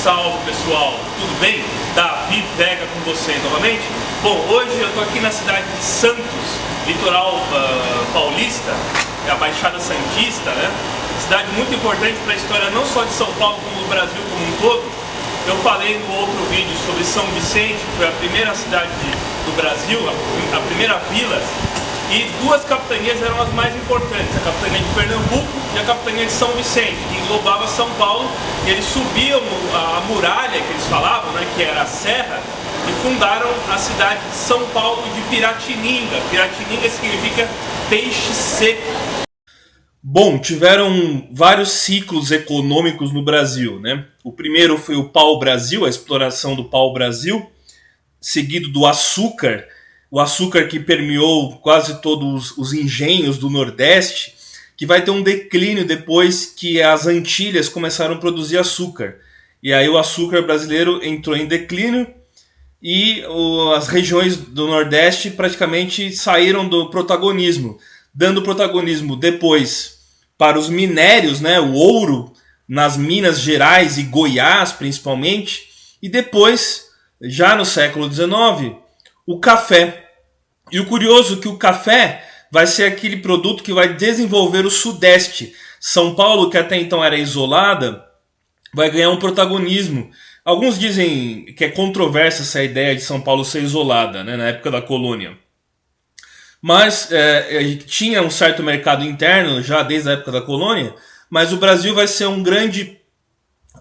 Salve pessoal, tudo bem? Davi Vega com você novamente. Bom, hoje eu estou aqui na cidade de Santos, litoral paulista, a Baixada Santista, né? Cidade muito importante para a história não só de São Paulo, como do Brasil como um todo. Eu falei no outro vídeo sobre São Vicente, que foi a primeira cidade do Brasil, a primeira vila, e duas capitanias eram as mais importantes, a capitania de Pernambuco e a capitania de São Vicente, que englobava São Paulo, e eles subiam a muralha que eles falavam, né, que era a serra, e fundaram a cidade de São Paulo de Piratininga. Piratininga significa peixe seco. Bom, tiveram vários ciclos econômicos no Brasil, né? O primeiro foi o pau-brasil, a exploração do pau-brasil, seguido do açúcar, o açúcar que permeou quase todos os engenhos do Nordeste, que vai ter um declínio depois que as Antilhas começaram a produzir açúcar. E aí o açúcar brasileiro entrou em declínio e as regiões do Nordeste praticamente saíram do protagonismo, dando protagonismo depois para os minérios, né, o ouro nas Minas Gerais e Goiás principalmente, e depois, já no século XIX, o café. E o curioso é que o café vai ser aquele produto que vai desenvolver o Sudeste. São Paulo, que até então era isolada, vai ganhar um protagonismo. Alguns dizem que é controversa essa ideia de São Paulo ser isolada, né, na época da colônia. Mas tinha um certo mercado interno já desde a época da colônia, mas o Brasil vai ser um grande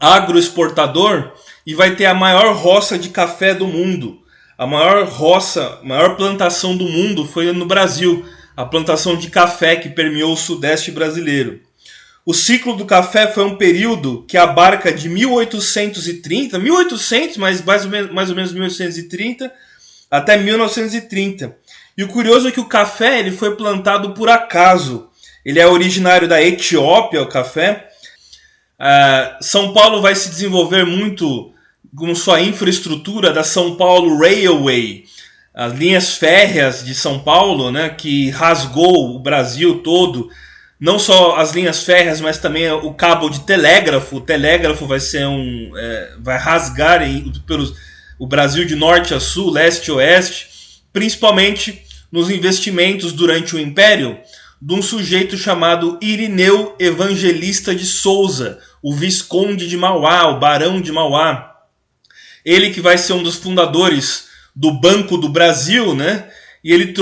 agroexportador e vai ter a maior roça de café do mundo. A maior roça, maior plantação do mundo foi no Brasil, a plantação de café que permeou o Sudeste brasileiro. O ciclo do café foi um período que abarca de 1830, mas mais ou menos 1830, até 1930. E o curioso é que o café ele foi plantado por acaso. Ele é originário da Etiópia, o café. São Paulo vai se desenvolver muito com sua infraestrutura da São Paulo Railway, as linhas férreas de São Paulo, né, que rasgou o Brasil todo. Não só as linhas férreas, mas também o cabo de telégrafo. O telégrafo vai ser vai rasgar o Brasil de norte a sul, leste a oeste, principalmente nos investimentos durante o Império de um sujeito chamado Irineu Evangelista de Souza, o Visconde de Mauá, o Barão de Mauá. Ele que vai ser um dos fundadores do Banco do Brasil, né? E ele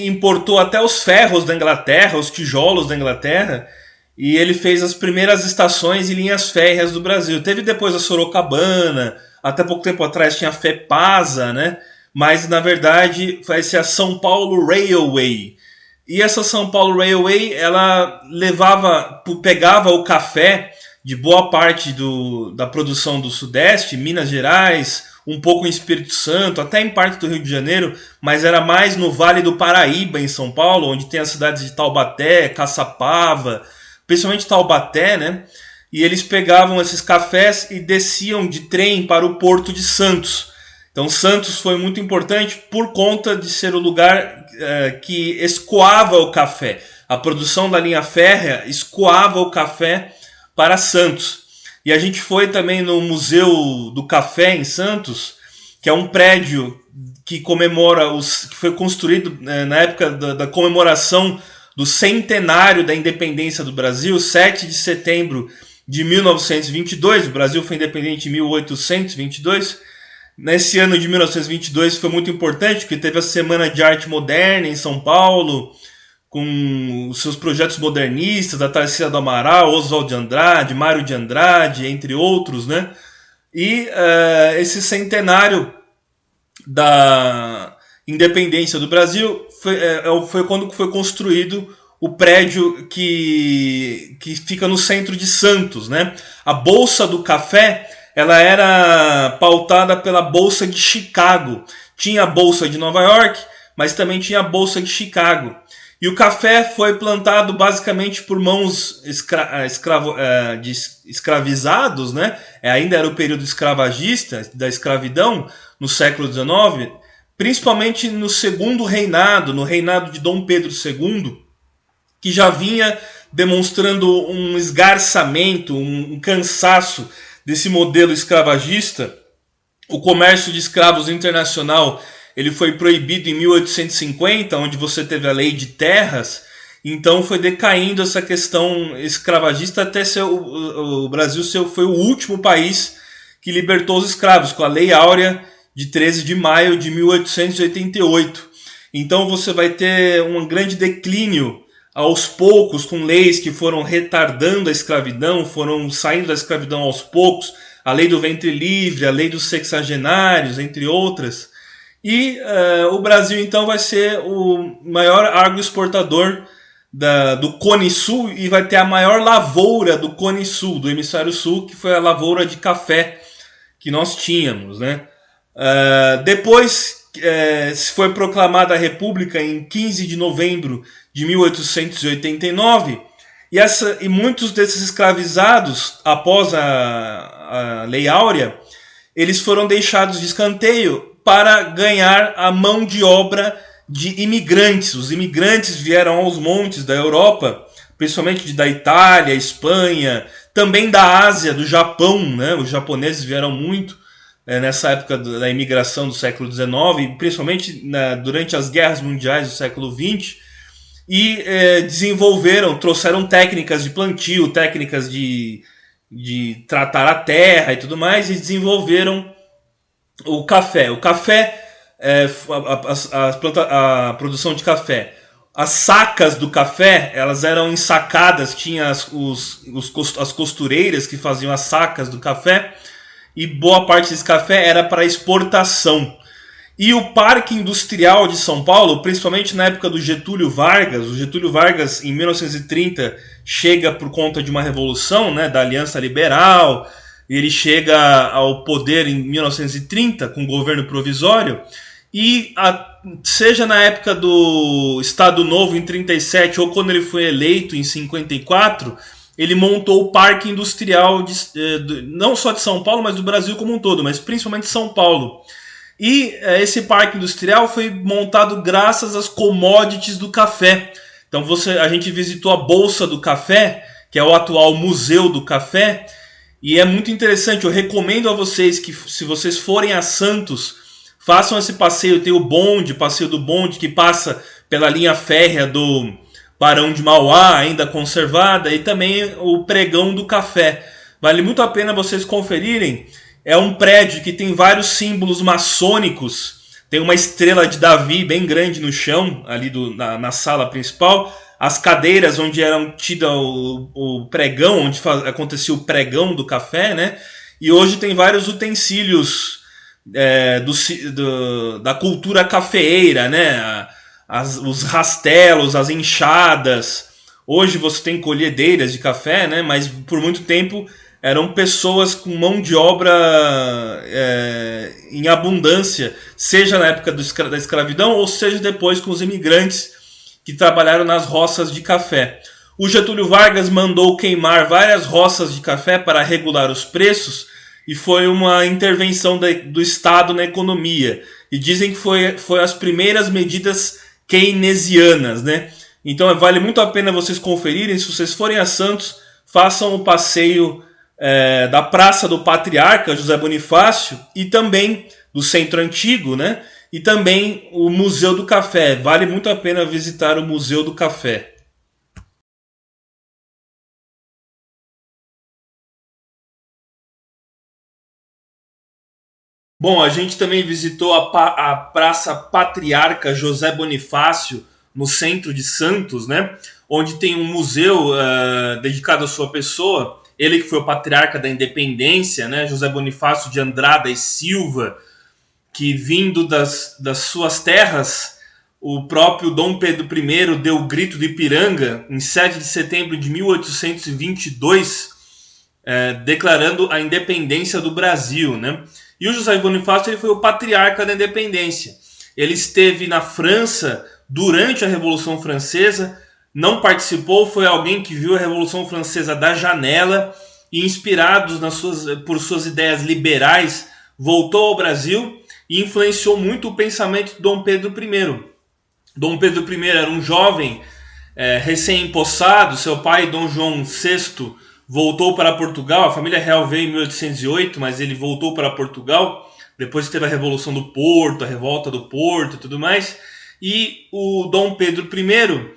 importou até os ferros da Inglaterra, os tijolos da Inglaterra, e ele fez as primeiras estações e linhas férreas do Brasil. Teve depois a Sorocabana, até pouco tempo atrás tinha a FEPASA, né? Mas na verdade vai ser a São Paulo Railway. E essa São Paulo Railway, ela pegava o café de boa parte da produção do Sudeste, Minas Gerais, um pouco em Espírito Santo, até em parte do Rio de Janeiro, mas era mais no Vale do Paraíba, em São Paulo, onde tem as cidades de Taubaté, Caçapava, principalmente Taubaté, né? E eles pegavam esses cafés e desciam de trem para o Porto de Santos. Então Santos foi muito importante por conta de ser o lugar que escoava o café. A produção da linha férrea escoava o café para Santos. E a gente foi também no Museu do Café em Santos, que é um prédio que que foi construído na época da comemoração do centenário da independência do Brasil, 7 de setembro de 1922. O Brasil foi independente em 1822. Nesse ano de 1922 foi muito importante, porque teve a Semana de Arte Moderna em São Paulo, com os seus projetos modernistas, da Tarsila do Amaral, Oswald de Andrade, Mário de Andrade, entre outros, né? E esse centenário da independência do Brasil foi quando foi construído o prédio que fica no centro de Santos, né? A Bolsa do Café, ela era pautada pela Bolsa de Chicago. Tinha a Bolsa de Nova York, mas também tinha a Bolsa de Chicago. E o café foi plantado basicamente por mãos escravizados, né? Ainda era o período escravagista, da escravidão, no século XIX, principalmente no segundo reinado, no reinado de Dom Pedro II, que já vinha demonstrando um esgarçamento, um cansaço desse modelo escravagista, o comércio de escravos internacional ele foi proibido em 1850, onde você teve a lei de terras. Então foi decaindo essa questão escravagista até ser o Brasil foi o último país que libertou os escravos, com a Lei Áurea de 13 de maio de 1888. Então você vai ter um grande declínio aos poucos, com leis que foram retardando a escravidão, foram saindo da escravidão aos poucos, a lei do ventre livre, a lei dos sexagenários, entre outras. E o Brasil então vai ser o maior agroexportador do Cone Sul e vai ter a maior lavoura do Cone Sul, do Hemisfério Sul, que foi a lavoura de café que nós tínhamos, né? Depois foi proclamada a República em 15 de novembro de 1889 e muitos desses escravizados, após a Lei Áurea, eles foram deixados de escanteio para ganhar a mão de obra de imigrantes. Os imigrantes vieram aos montes da Europa, principalmente da Itália, Espanha, também da Ásia, do Japão, né? Os japoneses vieram muito nessa época da imigração do século XIX, e principalmente durante as guerras mundiais do século XX, e trouxeram técnicas de plantio, técnicas de tratar a terra e tudo mais, e desenvolveram o café. O café, a produção de café. As sacas do café, elas eram ensacadas, tinha as costureiras que faziam as sacas do café, e boa parte desse café era para exportação. E o Parque Industrial de São Paulo, principalmente na época do Getúlio Vargas, o Getúlio Vargas em 1930 chega por conta de uma revolução, né, da Aliança Liberal, ele chega ao poder em 1930 com o governo provisório, e seja na época do Estado Novo em 37 ou quando ele foi eleito em 54, ele montou o Parque Industrial não só de São Paulo, mas do Brasil como um todo, mas principalmente de São Paulo. E esse Parque Industrial foi montado graças às commodities do café. Então a gente visitou a Bolsa do Café, que é o atual Museu do Café, e é muito interessante. Eu recomendo a vocês que, se vocês forem a Santos, façam esse passeio. Tem o passeio do bonde, que passa pela linha férrea do Barão de Mauá, ainda conservada, e também o Pregão do Café. Vale muito a pena vocês conferirem. É um prédio que tem vários símbolos maçônicos. Tem uma estrela de Davi bem grande no chão, ali na sala principal. As cadeiras onde eram tida o pregão, onde acontecia o pregão do café, né? E hoje tem vários utensílios da cultura cafeeira, né? Os rastelos, as enxadas. Hoje você tem colhedeiras de café, né? Mas por muito tempo eram pessoas com mão de obra em abundância, seja na época da escravidão ou seja depois com os imigrantes que trabalharam nas roças de café. O Getúlio Vargas mandou queimar várias roças de café para regular os preços, e foi uma intervenção do Estado na economia. E dizem que foi as primeiras medidas keynesianas, né? Então vale muito a pena vocês conferirem. Se vocês forem a Santos, façam o passeio da Praça do Patriarca José Bonifácio e também do Centro Antigo, né? E também o Museu do Café. Vale muito a pena visitar o Museu do Café. Bom, a gente também visitou a Praça Patriarca José Bonifácio, no centro de Santos, né? Onde tem um museu dedicado à sua pessoa. Ele que foi o patriarca da independência, né? José Bonifácio de Andrada e Silva, que vindo das suas terras, o próprio Dom Pedro I deu o grito do Ipiranga em 7 de setembro de 1822, declarando a independência do Brasil, né? E o José Bonifácio ele foi o patriarca da independência. Ele esteve na França durante a Revolução Francesa, não participou, foi alguém que viu a Revolução Francesa da janela e, inspirado por suas ideias liberais, voltou ao Brasil e influenciou muito o pensamento de Dom Pedro I. Dom Pedro I era um jovem recém-empossado, seu pai, Dom João VI, voltou para Portugal. A família real veio em 1808, mas ele voltou para Portugal depois que teve a Revolução do Porto, a Revolta do Porto e tudo mais. E o Dom Pedro I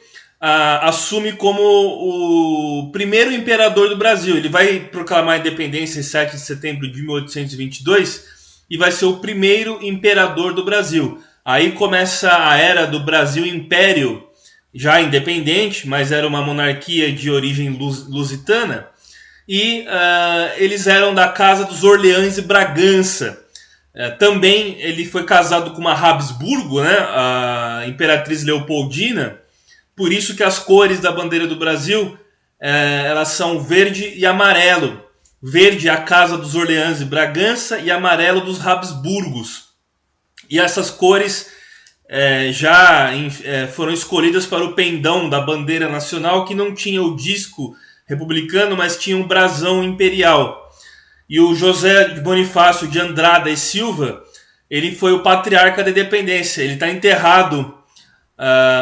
assume como o primeiro imperador do Brasil. Ele vai proclamar a independência em 7 de setembro de 1822 e vai ser o primeiro imperador do Brasil. Aí começa a era do Brasil Império, já independente, mas era uma monarquia de origem lusitana. E eles eram da casa dos Orleans e Bragança. Também ele foi casado com uma Habsburgo, né, a Imperatriz Leopoldina. Por isso que as cores da bandeira do Brasil elas são verde e amarelo. Verde a casa dos Orleans e Bragança e amarelo dos Habsburgos. E essas cores foram escolhidas para o pendão da bandeira nacional, que não tinha o disco republicano, mas tinha um brasão imperial. E o José Bonifácio de Andrada e Silva, ele foi o patriarca da independência. Ele está enterrado,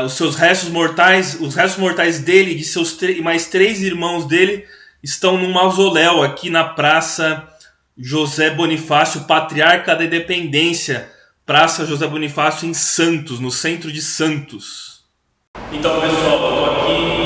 os seus restos mortais, os restos mortais dele e de seus mais 3 irmãos dele estão num mausoléu aqui na Praça José Bonifácio, patriarca da independência, Praça José Bonifácio em Santos, no centro de Santos. Então, pessoal, eu estou aqui